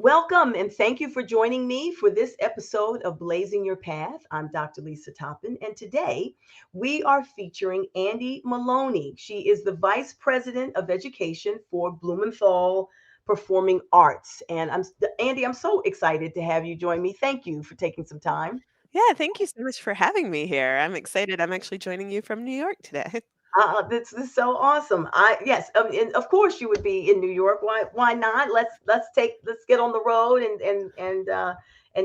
Welcome and thank you for joining me for this episode of Blazing Your Path. I'm Dr. Lisa Toppin, and today we are featuring Andy Maloney. She is the Vice President of Education for Blumenthal Performing Arts. And Andy, I'm so excited to have you join me. Thank you for taking some time. Yeah, thank you so much for having me here. I'm excited. I'm actually joining you from New York today. This is so awesome. Yes, and of course you would be in New York. Why not? Let's get on the road and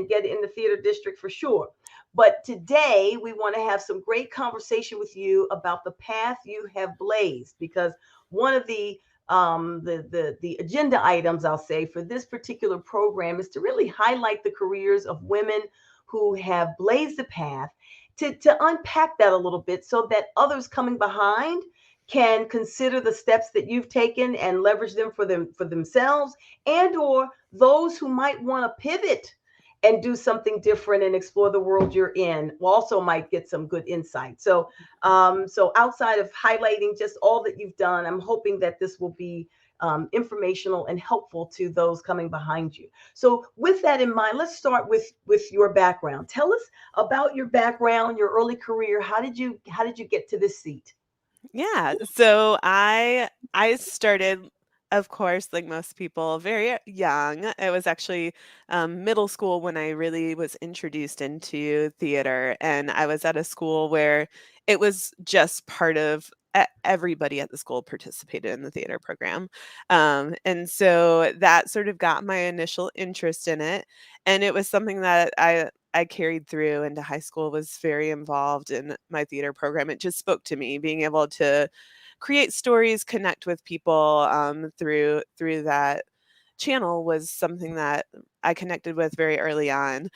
get in the theater district for sure. But today we want to have some great conversation with you about the path you have blazed, because one of the agenda items, I'll say, for this particular program is to really highlight the careers of women who have blazed the path, to unpack that a little bit so that others coming behind can consider the steps that you've taken and leverage them for themselves, and or those who might want to pivot and do something different and explore the world you're in also might get some good insight. So outside of highlighting just all that you've done, I'm hoping that this will be informational and helpful to those coming behind you. So with that in mind, let's start with your background. Tell us about your background, your early career. How did you get to this seat? Yeah, so I started, of course, like most people, very young. It was actually middle school when I really was introduced into theater, and I was at a school where it was just part of everybody at the school participated in the theater program. And so that sort of got my initial interest in it. And it was something that I carried through into high school, was very involved in my theater program. It just spoke to me, being able to create stories, connect with people through that channel was something that I connected with very early on.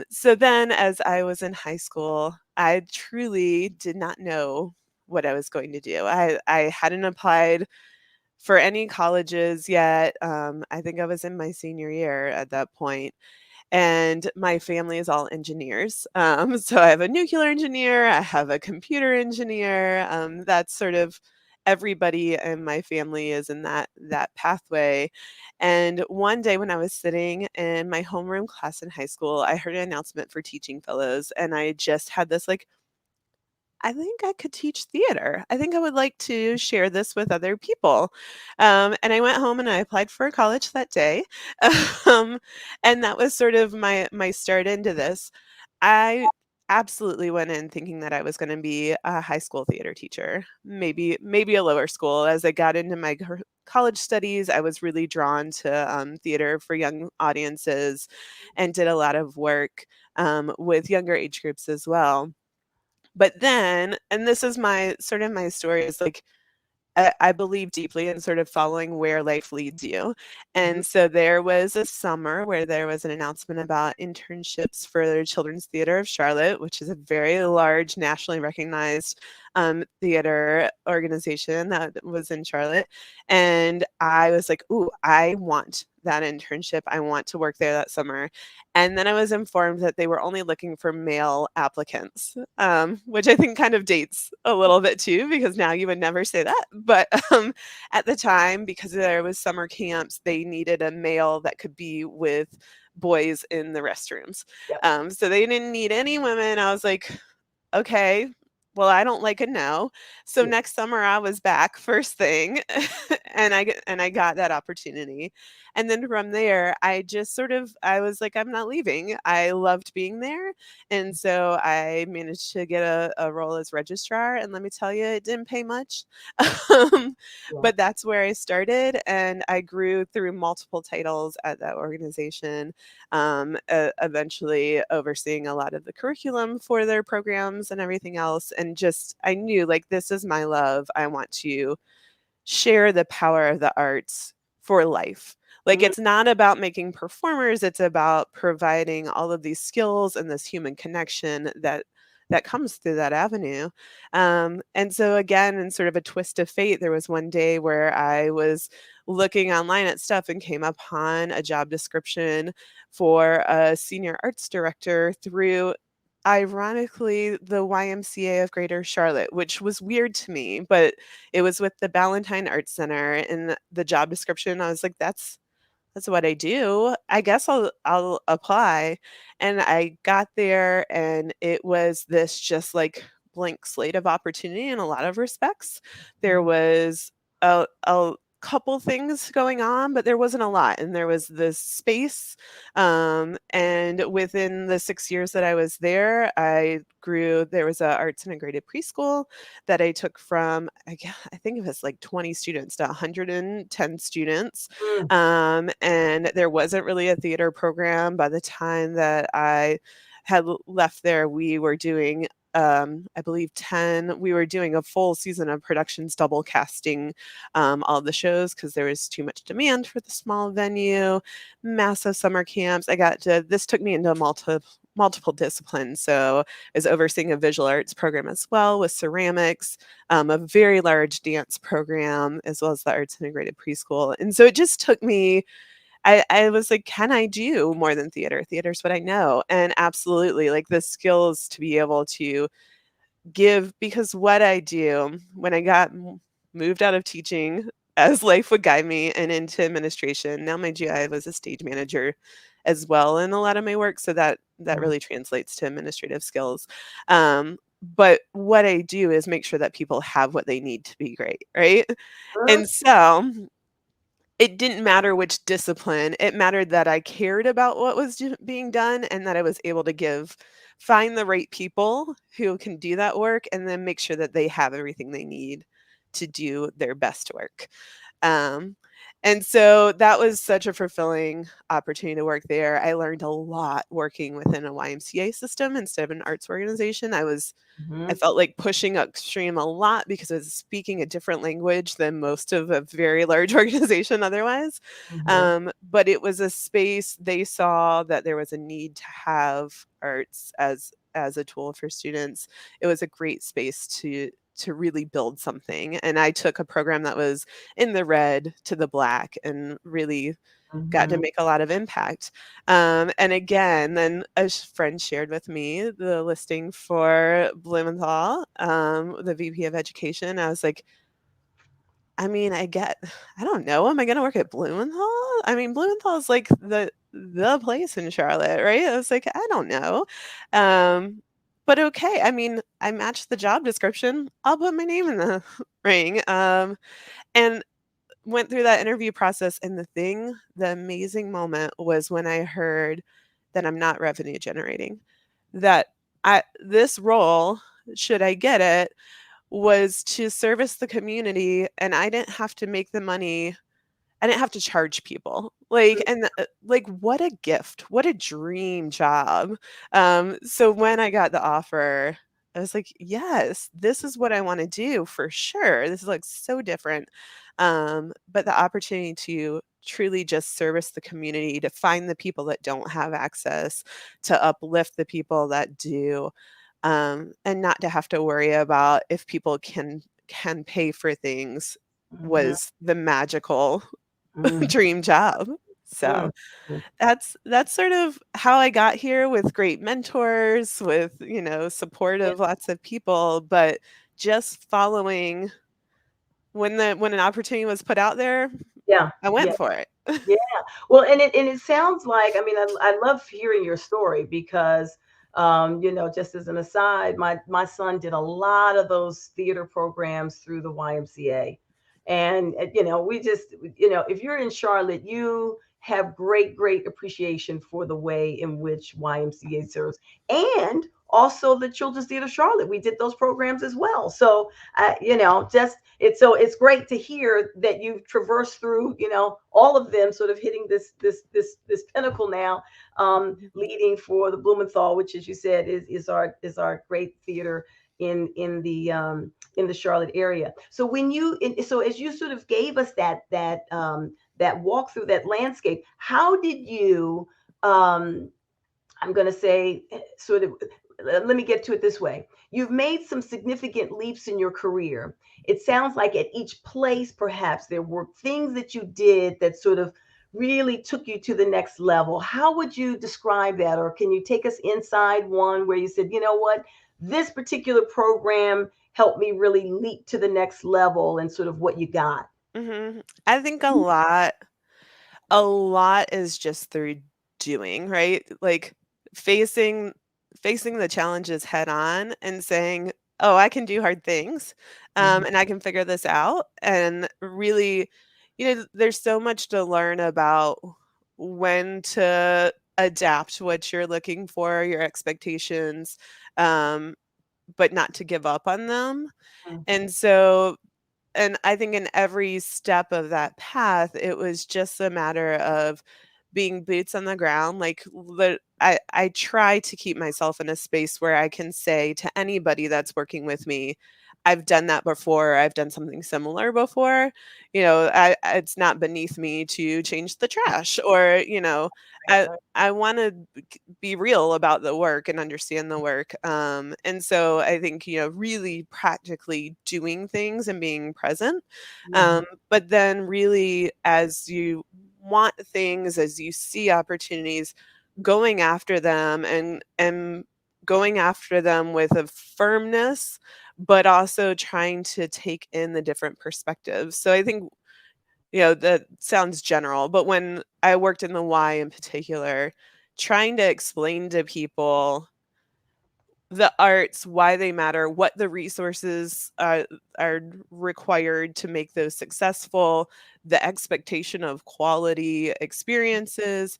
So then, as I was in high school, I truly did not know what I was going to do. I hadn't applied for any colleges yet. I think I was in my senior year at that point, and my family is all engineers. So I have a nuclear engineer, I have a computer engineer. That's sort of everybody in my family is in that pathway. And one day when I was sitting in my homeroom class in high school, I heard an announcement for teaching fellows, and I just had this like, I think I could teach theater. I think I would like to share this with other people. And I went home and I applied for college that day. Um, and that was sort of my start into this. I absolutely went in thinking that I was going to be a high school theater teacher, maybe a lower school. As I got into my college studies, I was really drawn to theater for young audiences, and did a lot of work with younger age groups as well. But then, and this is my sort of my story, is like I believe deeply in sort of following where life leads you. Mhm. And so there was a summer where there was an announcement about internships for the Children's Theater of Charlotte, which is a very large, nationally recognized theater organization that was in Charlotte. And I was like, ooh, I want that internship. I want to work there that summer. And then I was informed that they were only looking for male applicants, which I think kind of dates a little bit too, because now you would never say that. But at the time, because there was summer camps, they needed a male that could be with boys in the restrooms. Yep. So they didn't need any women. I was like, okay, well, I don't like a no. So Yeah. next summer I was back first thing, and I got that opportunity. And then from there, I just sort of, I was like, I'm not leaving. I loved being there. And so I managed to get a role as registrar, and let me tell you, it didn't pay much. um, Yeah. but that's where I started, and I grew through multiple titles at that organization, eventually overseeing a lot of the curriculum for their programs and everything else. And just, I knew like, this is my love. I want to share the power of the arts for life. Like, Mm. it's not about making performers, it's about providing all of these skills and this human connection that comes through that avenue. And so again, in sort of a twist of fate, there was one day where I was looking online at stuff and came upon a job description for a senior arts director through, ironically, the YMCA of Greater Charlotte, which was weird to me, but it was with the Ballantine Arts Center. In the job description, I was like, that's that's what I do. I guess I'll apply. And I got there and it was this just like blank slate of opportunity in a lot of respects. There was a couple things going on, but there wasn't a lot. And there was this space. And within the 6 years that I was there, I grew. There was a arts integrated preschool that I took from, I think it was like 20 students to 110 students. Mm, And there wasn't really a theater program by the time that I had left there. We were doing I believe 10, we were doing a full season of productions, double casting all the shows because there was too much demand for the small venue, massive summer camps. This took me into multiple disciplines. So I was overseeing a visual arts program as well with ceramics, a very large dance program, as well as the arts integrated preschool. And so it just took me, I was like, can I do more than theater? Theater's what I know. And absolutely, like the skills to be able to give, because what I do when I got moved out of teaching as life would guide me and into administration. Now, mind you, I was a stage manager as well in a lot of my work, so that mm, really translates to administrative skills. But what I do is make sure that people have what they need to be great, right? mm, And so it didn't matter which discipline, it mattered that I cared about what was being done and that I was able to find the right people who can do that work and then make sure that they have everything they need to do their best work. Um, and so that was such a fulfilling opportunity to work there. I learned a lot working within a YMCA system instead of an arts organization. I mhm, felt like pushing upstream a lot because I was speaking a different language than most of a very large organization otherwise. mhm, But it was a space they saw that there was a need to have arts as a tool for students. It was a great space to really build something. And I took a program that was in the red to the black and really got to mhm, make a lot of impact. And again, then friend shared with me the listing for Blumenthal, the VP of Education. I was like, I mean, I don't know. Am I going to work at Blumenthal? I mean, Blumenthal is like the place in Charlotte, right? I was like, I don't know. Um, but okay. I mean, I matched the job description. I'll put my name in the ring. And went through that interview process, and the amazing moment was when I heard that I'm not revenue generating. That this role, should I get it, was to service the community and I didn't have to make the money. I didn't have to charge people. Like, and like, what a gift, what a dream job. So when I got the offer, I was like, yes, this is what I want to do for sure. This is like so different. But the opportunity to truly just service the community, to find the people that don't have access, to uplift the people that do, and not to have to worry about if people can pay for things mhm, was the magical mm, dream job. So mm, mm. that's sort of how I got here, with great mentors, with, support Yeah, of lots of people, but just following when an opportunity was put out there, yeah, I yeah. went for it. Yeah. Well, and it sounds like, I mean, I love hearing your story because just as an aside, my son did a lot of those theater programs through the YMCA. And we just, if you're in Charlotte, you have great appreciation for the way in which YMCA serves, and also the Children's Theater Charlotte. We did those programs as well. So just it's great to hear that you've traversed through all of them, sort of hitting this pinnacle now, leading for the Blumenthal, which, as you said, is our great theater in the Charlotte area. So so as you sort of gave us that walk through that landscape, how did you I'm going to say, sort of, let me get to it this way. You've made some significant leaps in your career. It sounds like at each place, perhaps there were things that you did that sort of really took you to the next level. How would you describe that? Or can you take us inside one where you said, you know what, this particular program helped me really leap to the next level, and sort of what you got? I think a lot A lot is just through doing, right? Like facing facing the challenges head on and saying, "Oh, I can do hard things, Mhm. and I can figure this out." And really, there's so much to learn about when to adapt what you're looking for, your expectations, um, but not to give up on them. Mhm. And so and I think in every step of that path, it was just a matter of being boots on the ground. Like I try to keep myself in a space where I can say to anybody that's working with me, I've done that before. I've done something similar before. It's not beneath me to change the trash, or Right, I right. I want to be real about the work and understand the work. And so I think, really practically doing things and being present. Mhm. But then, really, as you want things, as you see opportunities, going after them and going after them with a firmness, but also trying to take in the different perspectives. So I think, that sounds general, but when I worked in the Y in particular, trying to explain to people the arts, why they matter, what the resources are required to make those successful, the expectation of quality experiences,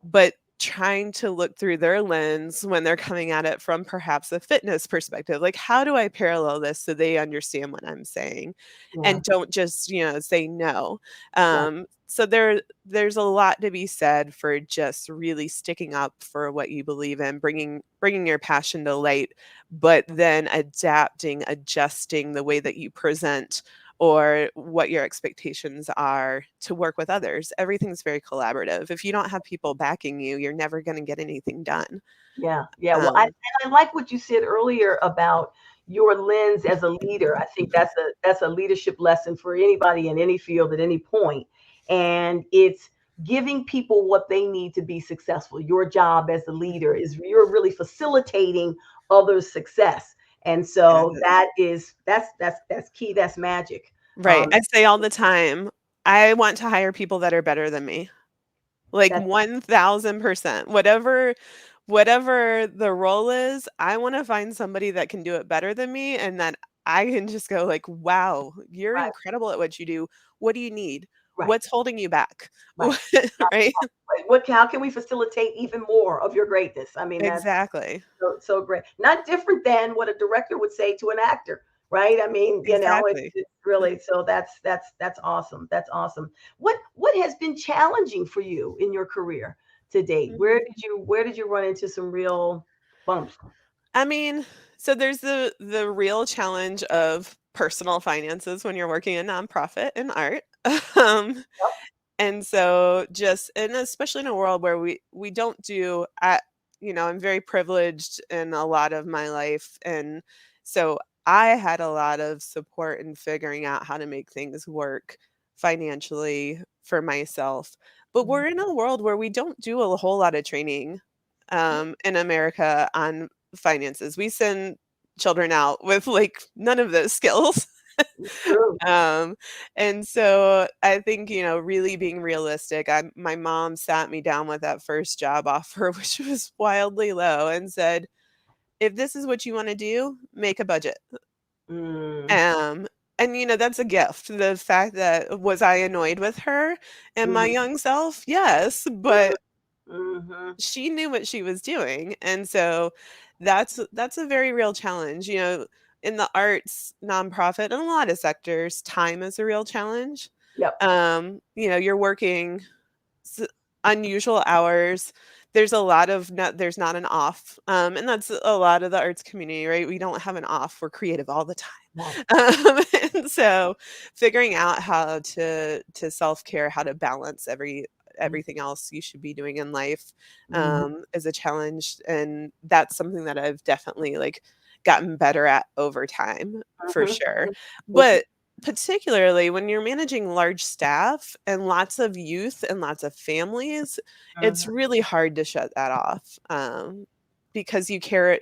but trying to look through their lens when they're coming at it from perhaps a fitness perspective. Like, how do I parallel this so they understand what I'm saying Yeah, and don't just, say no? right. So there's a lot to be said for just really sticking up for what you believe in, bringing your passion to light, but then adapting, adjusting the way that you present or what your expectations are to work with others. Everything's very collaborative. If you don't have people backing you, you're never going to get anything done. Yeah, yeah. Well, Um, and I like what you said earlier about your lens as a leader. I think that's a leadership lesson for anybody in any field at any point, and it's giving people what they need to be successful. Your job as a leader is you're really facilitating others' success, and so yes. that's key. That's magic. Right. Um, I say all the time, I want to hire people that are better than me. Like that 1000%. Whatever the role is, I want to find somebody that can do it better than me and that I can just go like, "Wow, you're right, incredible at what you do. What do you need? right, What's holding you back?" right. Right? Right. How can we facilitate even more of your greatness? I mean, that's Exactly. so great. Not different than what a director would say to an actor, right? I mean, Exactly. it's really so that's awesome. That's awesome. What has been challenging for you in your career to date? Where did you run into some real bumps? I mean, so there's the real challenge of personal finances when you're working in nonprofit in art. Um, Yep. and so just and especially in a world where we don't do I'm very privileged in a lot of my life, and so I had a lot of support in figuring out how to make things work financially for myself. But Mhm. we're in a world where we don't do a whole lot of training in America on finances. We send children out with like none of those skills. True. Um, and so I think, really being realistic, my mom sat me down with that first job offer, which was wildly low, and said, if this is what you want to do, make a budget. Mm, Um, and that's a gift. The fact that was I annoyed with her and my mhm, young self? Yes, mhm, but mhm, she knew what she was doing. And so that's a very real challenge. In the arts, nonprofit, and a lot of sectors, time is a real challenge. yep. You're working s- unusual hours. There's a lot of there's not an off. And that's a lot of the arts community, right? We don't have an off. We're creative all the time. Right. And so figuring out how to self-care, how to balance everything else you should be doing in life Mhm, is a challenge, and that's something that I've definitely like gotten better at over time for mhm, sure. mhm. It's But particularly when you're managing large staff and lots of youth and lots of families, it's mhm. really hard to shut that off. because you care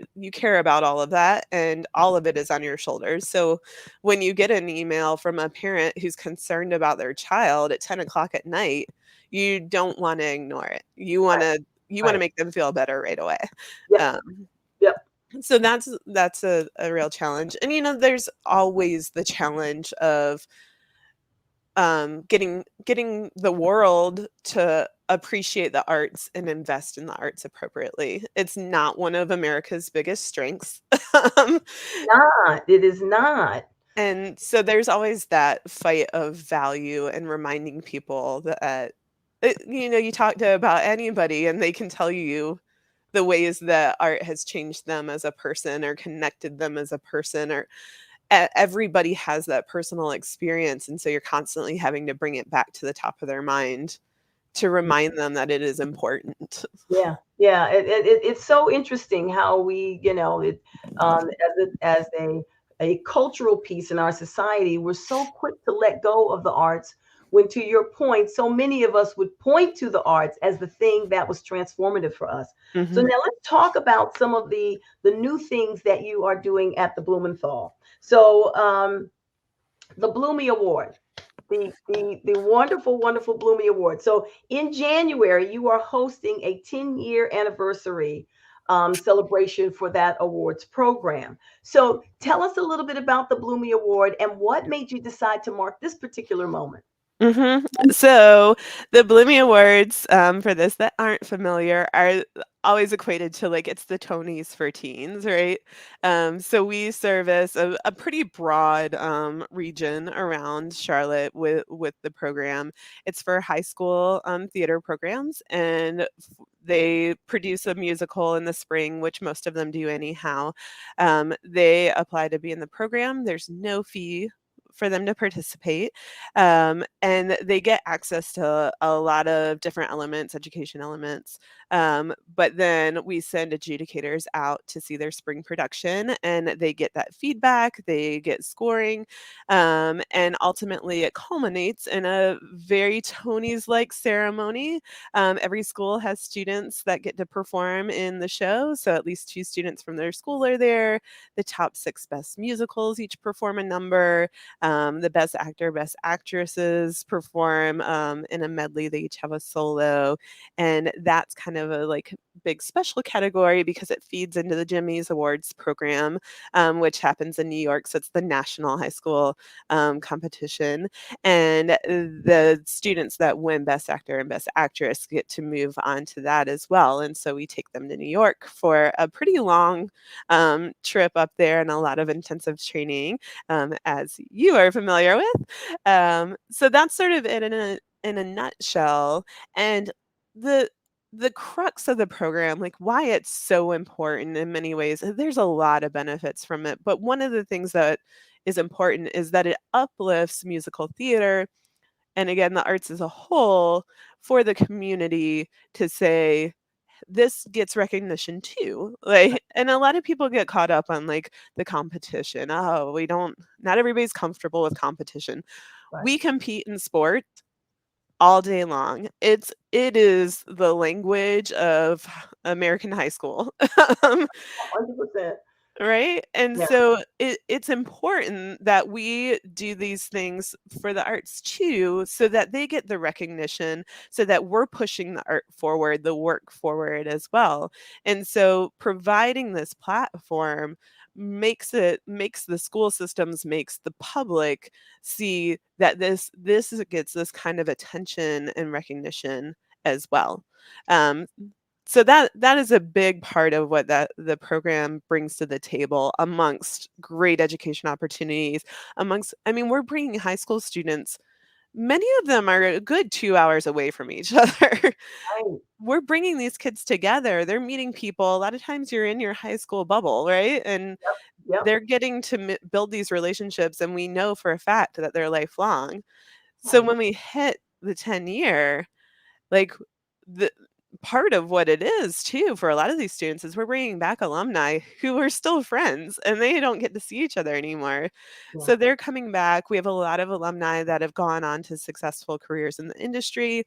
about all of that, and all of it is on your shoulders. So when you get an email from a parent who's concerned about their child at 10 o'clock at night, you don't want to ignore it. Right. You want to Right. make them feel better right away. Yep. Um, Yep. so that's a real challenge. And there's always the challenge of getting the world to appreciate the arts and invest in the arts appropriately. It's not one of America's biggest strengths. um, Not. It is not. and so there's always that fight of value and reminding people that you talk to about anybody and they can tell you the ways that art has changed them as a person or connected them as a person, or everybody has that personal experience, and so you're constantly having to bring it back to the top of their mind to remind them that it is important. Yeah, yeah. It's so interesting how we, as a cultural piece in our society, we're so quick to let go of the arts. When, to your point, so many of us would point to the arts as the thing that was transformative for us. So Mhm. now let's talk about some of the new things that you are doing at the Blumenthal. So the Blumey Award, the wonderful, wonderful Blumey Award. So in January, you are hosting a 10-year anniversary celebration for that awards program. So tell us a little bit about the Blumey Award and what made you decide to mark this particular moment. So the Bloomy Awards, for this that aren't familiar, are always equated to like it's the Tonys for teens, right? So we service a pretty broad region around Charlotte with the program. It's for high school theater programs, and they produce a musical in the spring, which most of them do anyhow. They apply to be in the program. There's no fee for them to participate, and they get access to a lot of different elements, education elements. But then we send adjudicators out to see their spring production, and they get that feedback, they get scoring, and ultimately it culminates in a very Tony's like ceremony. Every school has students that get to perform in the show, so at least two students from their school are there. The top six best musicals each perform a number. The best actor, best actresses perform in a medley. They each have a solo, and that's kind of a like big special category because it feeds into the Jimmy's Awards program, which happens in New York. So it's the national high school competition, and the students that win Best Actor and Best Actress get to move on to that as well. And so we take them to New York for a pretty long trip up there and a lot of intensive training, as you are familiar with. So that's sort of it in a nutshell. And the the crux of the program, like why it's so important in many ways, there's a lot of benefits from it. But one of the things that is important is that it uplifts musical theater and again the arts as a whole for the community to say this gets recognition too. Like, and a lot of people get caught up on like the competition. Oh, we don't, not everybody's comfortable with competition. Right. We compete in sport all day long. It is the language of American high school. um, 100%. Right? And Yeah. so it's important that we do these things for the arts too, so that they get the recognition, so that we're pushing the art forward, the work forward as well. And so providing this platform makes the school systems, makes the public see that this gets this kind of attention and recognition as well. Um, so that is a big part of what that the program brings to the table amongst great education opportunities. Amongst, I mean, we're bringing high school students, many of them are a good 2 hours away from each other. Right. We're bringing these kids together, they're meeting people. A lot of times you're in your high school bubble, right? And Yep. they're getting to build these relationships, and we know for a fact that they're lifelong. So Right. when we hit the 10-year, like the part of what it is too for a lot of these students is we're bringing back alumni who are still friends and they don't get to see each other anymore. Yeah. So they're coming back. We have a lot of alumni that have gone on to successful careers in the industry,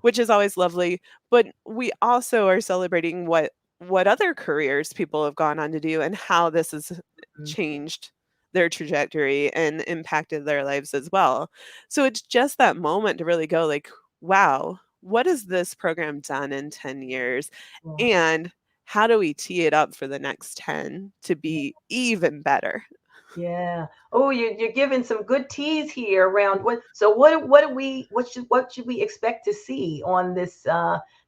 which is always lovely. But we also are celebrating what what other careers people have gone on to do and how this has Mhm. changed their trajectory and impacted their lives as well. So it's just that moment to really go like, wow, what has this program done in 10 years? Yeah. And how do we tee it up for the next 10 to be even better? Yeah. Oh, you're giving some good teas here around what. So what do we what should we expect to see on this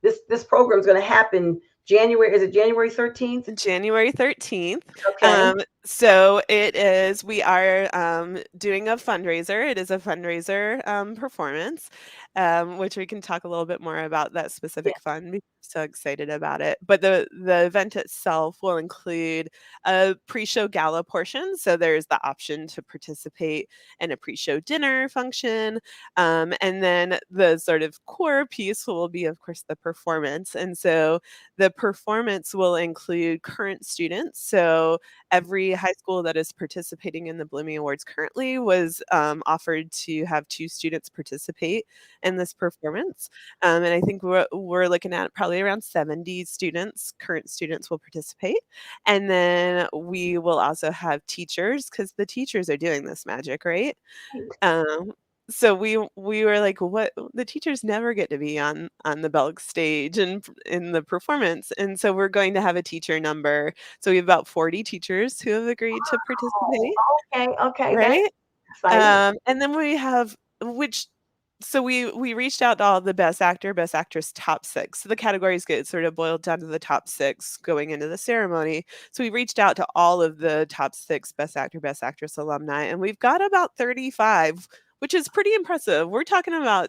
this program is going to happen January? Is it January 13th? January 13th. Okay. So it is, we are doing a fundraiser. It is a fundraiser performance, which we can talk a little bit more about that Yeah. specific fund because I'm so excited about it. But the event itself will include a pre-show gala portion. So there's the option to participate in a pre-show dinner function. And then the sort of core piece will be, of course, the performance. And so the performance will include current students. So every high school that is participating in the Blumey Awards currently was offered to have two students participate in this performance. And I think we're looking at probably around 70 students, current students will participate. And then we will also have teachers because the teachers are doing this magic, right? Right. Um, so we were like, "What?" The teachers never get to be on the Belk stage and in the performance, and so we're going to have a teacher number. So we have about 40 teachers who have agreed to Oh, participate, okay. Okay. That's right? exciting. And then we have which so we reached out to all the best actor, best actress top 6. So the categories get sort of boiled down to the top 6 going into the ceremony. So we reached out to all of the top 6 best actor, best actress alumni, and we've got about 35, which is pretty impressive. We're talking about,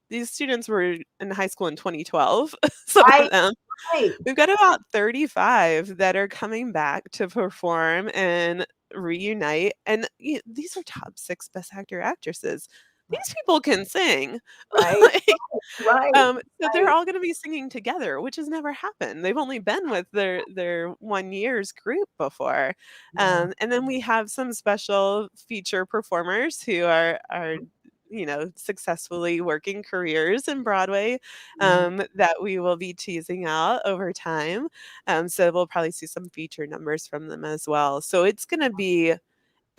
these students were in high school in 2012, some Right. of them. Right. We've got about 35 that are coming back to perform and reunite, and these are top 6 best actor actresses. These people can sing. Right. Like, Right. so they're Right. all gonna be singing together, which has never happened. They've only been with their 1 year's group before. Yeah. And then we have some special feature performers who are successfully working careers in Broadway, Mhm. that we will be teasing out over time. So we'll probably see some feature numbers from them as well. So it's gonna be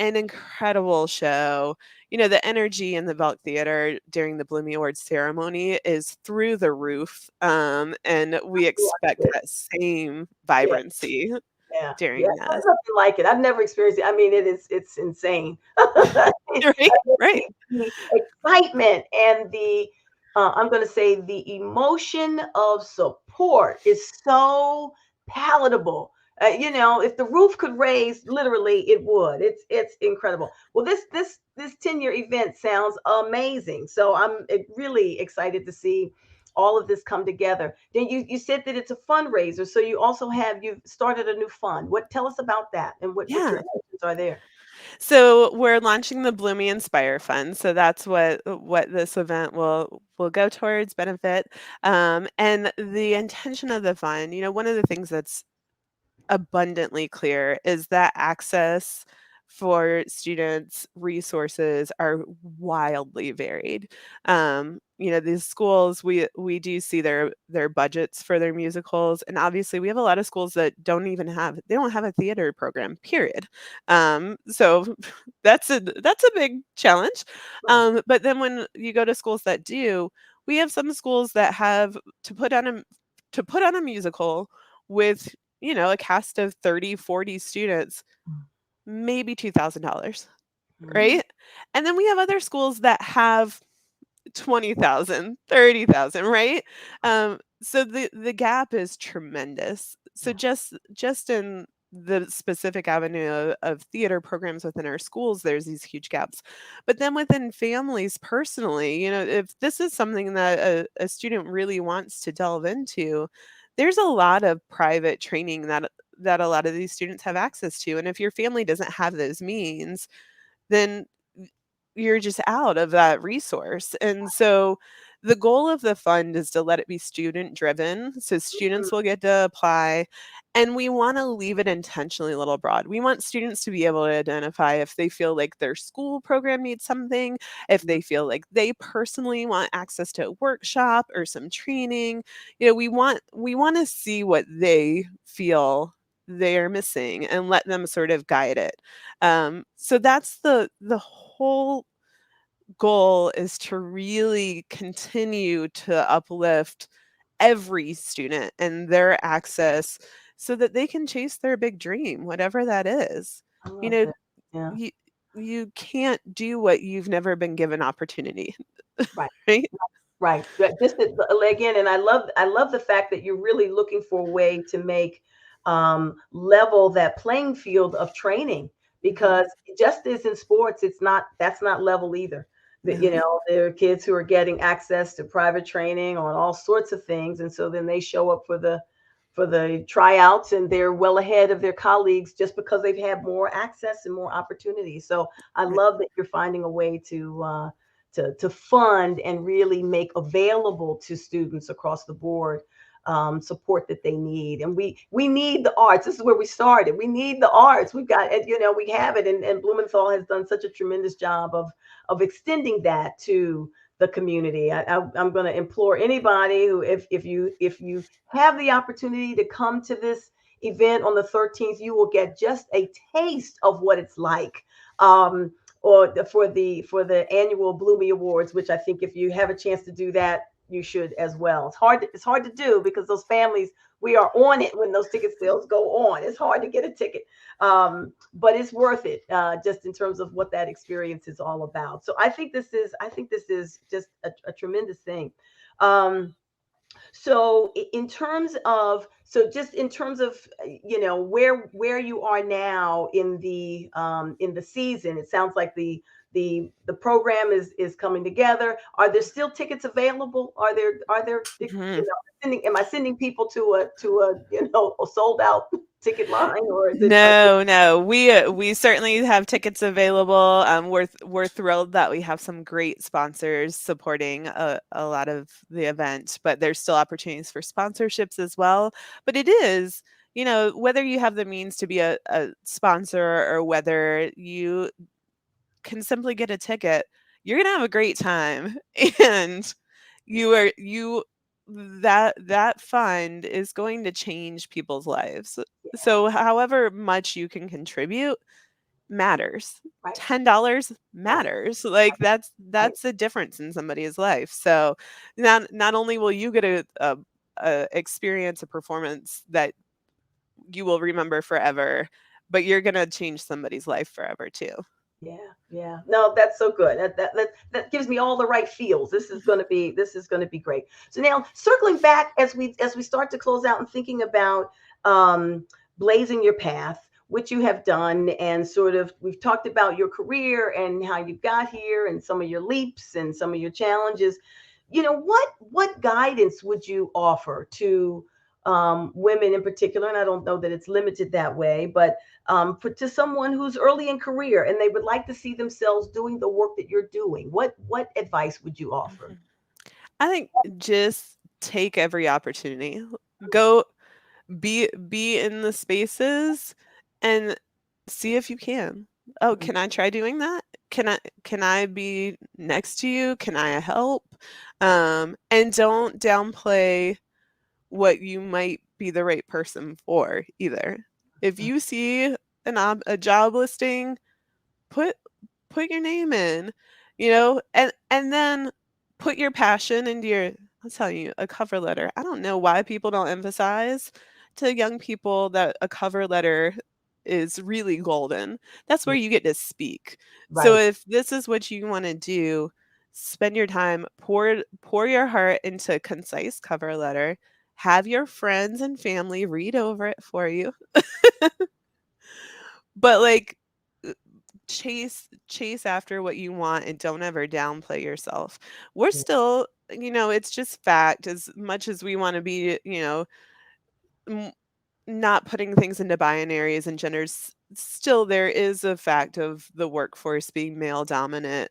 an incredible show. The energy in the Belk Theater during the Bloomy Awards ceremony is through the roof, and we expect Yeah. that same Yeah. vibrancy Yeah, yeah, during this. nothing like it. I've never experienced it. I mean, it's insane. I Right, mean, right. the excitement and the I'm going to say the emotion of support is so palatable. If the roof could raise, literally, it would. It's incredible. Well, this 10-year event sounds amazing. So I'm really excited to see all of this come together. Then you said that it's a fundraiser, so you've started a new fund. What Tell us about that and what your Yeah. intentions are there. So we're launching the Bloomy Inspire Fund. So that's what this event will go towards benefit. And the intention of the fund, one of the things that's abundantly clear is that access for students resources are wildly varied. These schools, we do see their budgets for their musicals, and obviously we have a lot of schools that don't have a theater program, period. So that's a big challenge. Right. But then when you go to schools that do, we have some schools that have to put on a musical with a cast of 30, 40 students, maybe $2,000, Mhm. right? And then we have other schools that have 20,000, 30,000, right? So the gap is tremendous. So Yeah. just in the specific avenue of theater programs within our schools, there's these huge gaps. But then within families personally, if this is something that a student really wants to delve into, there's a lot of private training that a lot of these students have access to. And if your family doesn't have those means, then you're just out of that resource. And so the goal of the fund is to let it be student driven. So Mhm. students will get to apply, and we want to leave it intentionally a little broad. We want students to be able to identify if they feel like their school program needs something, if they feel like they personally want access to a workshop or some training. We want to see what they feel they're missing and let them sort of guide it. So that's the whole goal, is to really continue to uplift every student and their access so that they can chase their big dream, whatever that is. I You love know, that. Yeah. you you can't do what you've never been given opportunity, Right. right? Right. But again, and I love the fact that you're really looking for a way to make level that playing field of training, Mhm. because just as in sports, that's not level either. That, No. there are kids who are getting access to private training on all sorts of things, and so then they show up for the tryouts, and they're well ahead of their colleagues just because they've had more access and more opportunities. So I Right. love that you're finding a way to fund and really make available to students across the board support that they need. And we need the arts. This is where we started. We need the arts. We've got it, we have it, and Blumenthal has done such a tremendous job of extending that to the community. I'm going to implore anybody who, if you have the opportunity to come to this event on the 13th, you will get just a taste of what it's like. Or for the annual Blumey Awards, which I think if you have a chance to do that, you should as well. It's hard to do because those families, we are on it when those ticket sales go on. It's hard to get a ticket, but it's worth it, just in terms of what that experience is all about. So I think this is just a tremendous thing. Um, so just in terms of where you are now in the season, it sounds like the program is coming together. Are there still tickets available? Mhm. Am I sending people to a sold out ticket line, or is it No, no. We certainly have tickets available. We're thrilled that we have some great sponsors supporting a lot of the event, but there's still opportunities for sponsorships as well. But it is, whether you have the means to be a sponsor or whether you can simply get a ticket, you're gonna have a great time. And you are you that fund is going to change people's lives. yeah, So however much you can contribute matters. right, $10 right, matters. Like right, that's a difference in somebody's life. So not only will you get a experience, a performance that you will remember forever, but you're gonna change somebody's life forever too. yeah, yeah. No, that's so good. That gives me all the right feels. This is going to be great. So now, circling back as we start to close out and thinking about um, blazing your path, which you have done, and sort of we've talked about your career and how you got here, and some of your leaps and some of your challenges. What guidance would you offer to women in particular? And I don't know that it's limited that way, but to someone who's early in career and they would like to see themselves doing the work that you're doing, what advice would you offer? Mhm. I think just take every opportunity. Go be in the spaces and see if you can. Oh, Mhm. can I try doing that? Can I be next to you? Can I help? And don't downplay what you might be the right person for either. If you see a job listing, put put your name in, and then put your passion into your, I'll tell you, a cover letter. I don't know why people don't emphasize to young people that a cover letter is really golden. That's where Yeah, you get to speak. So right. if this is what you want to do, spend your time, pour your heart into a concise cover letter. Have your friends and family read over it for you. But like, chase after what you want and don't ever downplay yourself. We're Yeah, still, it's just fact, as much as we want to be, m- not putting things into binaries and genders, still there is a fact of the workforce being male dominant.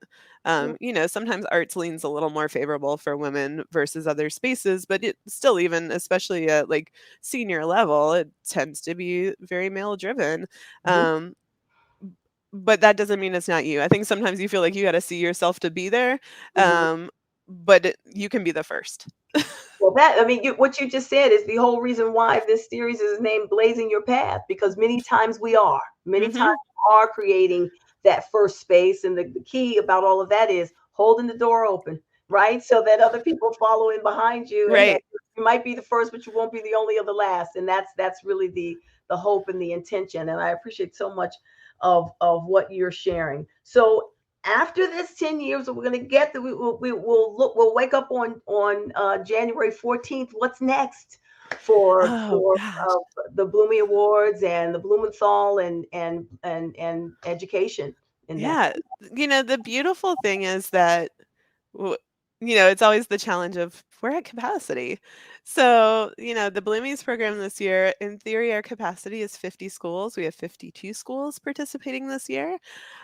Yeah. Sometimes arts leans a little more favorable for women versus other spaces, but it still, even especially at like senior level, it tends to be very male driven. Mhm. Um, but that doesn't mean it's not you. I think sometimes you feel like you got to see yourself to be there, Mhm. you can be the first. Well, what you just said is the whole reason why this series is named Blazing Your Path, because many times Hmm. we are creating that first space. And the key about all of that is holding the door open, right? So that other people follow in behind you, and that Right. you might be the first, but you won't be the only or the last. And that's really the hope and the intention. And I appreciate so much of what you're sharing. So after this 10 years, we're going to get the we'll wake up on January 14th. What's next for Oh gosh. the Blumey Awards and the Blumenthal and education in that? Yeah. The beautiful thing is that w- it's always the challenge of we're at capacity. So, the Bloomies program this year, in theory, our capacity is 50 schools. We have 52 schools participating this year.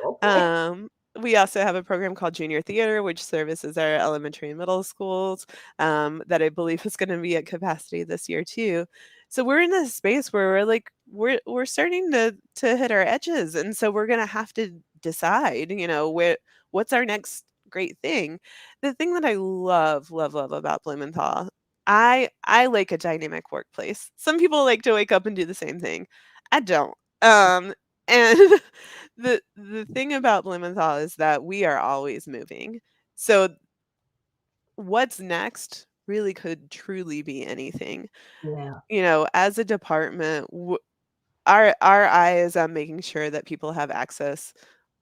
Okay. Um, we also have a program called Junior Theater, which services our elementary and middle schools, that I believe is going to be at capacity this year too. So we're in a space where we're starting to hit our edges, and so we're going to have to decide, what's our next great thing. The thing that I love, love, love about Blumenthal, I like a dynamic workplace. Some people like to wake up and do the same thing. I don't. And the thing about Blumenthal is that we are always moving. So what's next really could truly be anything. Yeah. As a department, our eye is on making sure that people have access,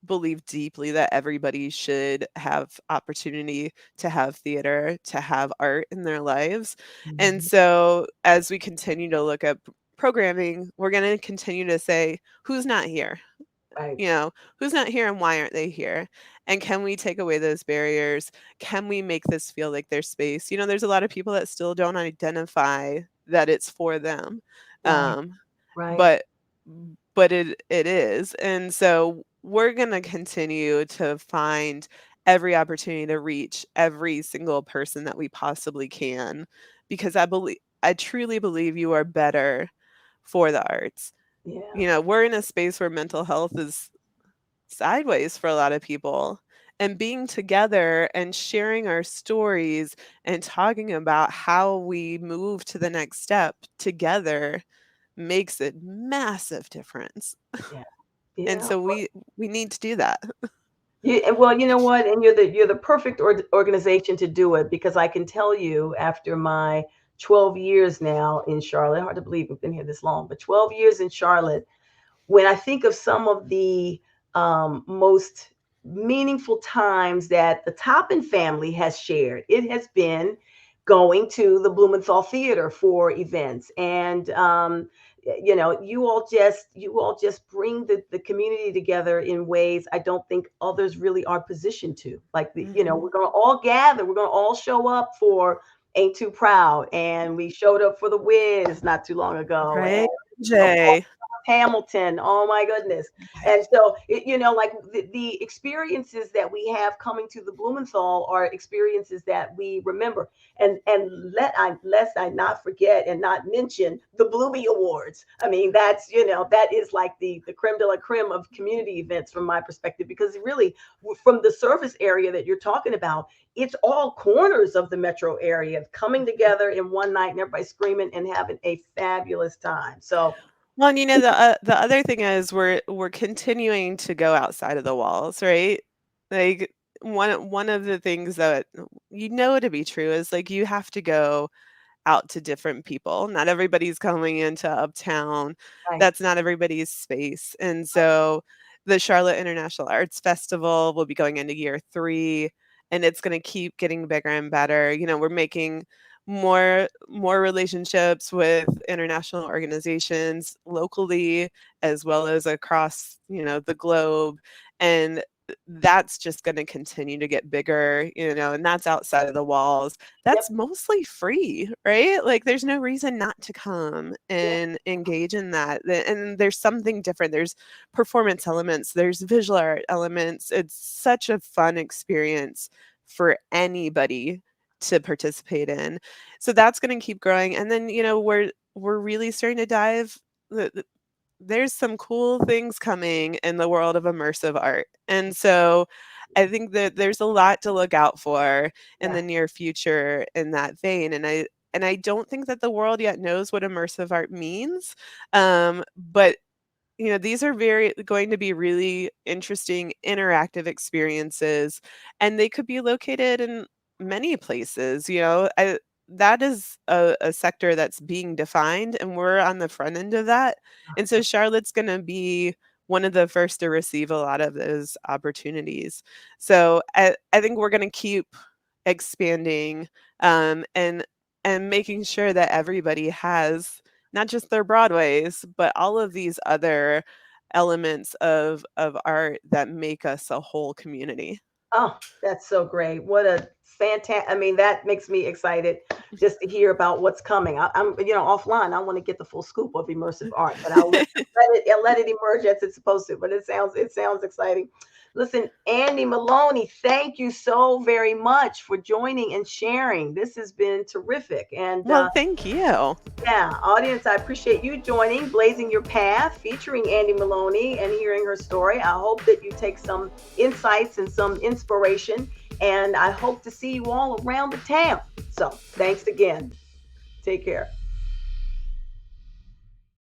believe deeply that everybody should have opportunity to have theater, to have art in their lives. And Mhm. so as we continue to look at programming, we're going to continue to say who's not here, Right. you know, who's not here and why aren't they here? And can we take away those barriers? Can we make this feel like their space? There's a lot of people that still don't identify that it's for them. Right. Um, Right. but but it is. And so we're going to continue to find every opportunity to reach every single person that we possibly can, because I truly believe you are better for the arts. Yeah. We're in a space where mental health is sideways for a lot of people. And being together and sharing our stories and talking about how we move to the next step together makes a massive difference. Yeah. And Yeah. so we need to do that. Well, you know what? And you're the perfect organization to do it, because I can tell you, after my 12 years now in Charlotte, hard to believe we've been here this long, but 12 years in Charlotte, when I think of some of the most meaningful times that the Toppin family has shared, it has been going to the Blumenthal Theater for events. And you all just bring the community together in ways I don't think others really are positioned to. Like Mhm. we're gonna all gather, we're gonna all show up for Ain't Too Proud, and we showed up for the Wiz not too long ago, and Right, of course Jay. Hamilton. Oh my goodness. And so, like the experiences that we have coming to the Blumenthal are experiences that we remember. And lest I not forget and not mention the Blumey Awards. I mean, that is like the creme de la creme of community events from my perspective, because really, from the service area that you're talking about, it's all corners of the metro area coming together in one night, and everybody screaming and having a fabulous time. So Well, and the other thing is we're continuing to go outside of the walls, right? Like one of the things that to be true is like you have to go out to different people. Not everybody's coming into Uptown. right. That's not everybody's space. And so the Charlotte International Arts Festival will be going into year 3, and it's going to keep getting bigger and better. We're making more relationships with international organizations locally as well as across, the globe. And that's just going to continue to get bigger, and that's outside of the walls. Yep. That's mostly free, right? Like there's no reason not to come Yeah. and engage in that. And there's something different. There's performance elements, there's visual art elements. It's such a fun experience for anybody to participate in. So that's going to keep growing. And then, we're really starting to dive there's some cool things coming in the world of immersive art. And so I think that there's a lot to look out for in the Yeah. near future in that vein. And I don't think that the world yet knows what immersive art means. But these are very going to be really interesting interactive experiences, and they could be located in many places. That is a sector that's being defined, and we're on the front end of that. And so Charlotte's going to be one of the first to receive a lot of those opportunities. So I think we're going to keep expanding, and making sure that everybody has not just their Broadways, but all of these other elements of art that make us a whole community. Oh, that's so great. What a fantastic. I mean, that makes me excited just to hear about what's coming. I'm, offline. I want to get the full scoop of immersive art, but I'll let it emerge as it's supposed to. But it sounds exciting. Listen, Andy Maloney, thank you so very much for joining and sharing. This has been terrific. And Well, thank you. yeah, audience, I appreciate you joining Blazing Your Path, featuring Andy Maloney and hearing her story. I hope that you take some insights and some inspiration, and I hope to see you all around the town. So thanks again. Take care.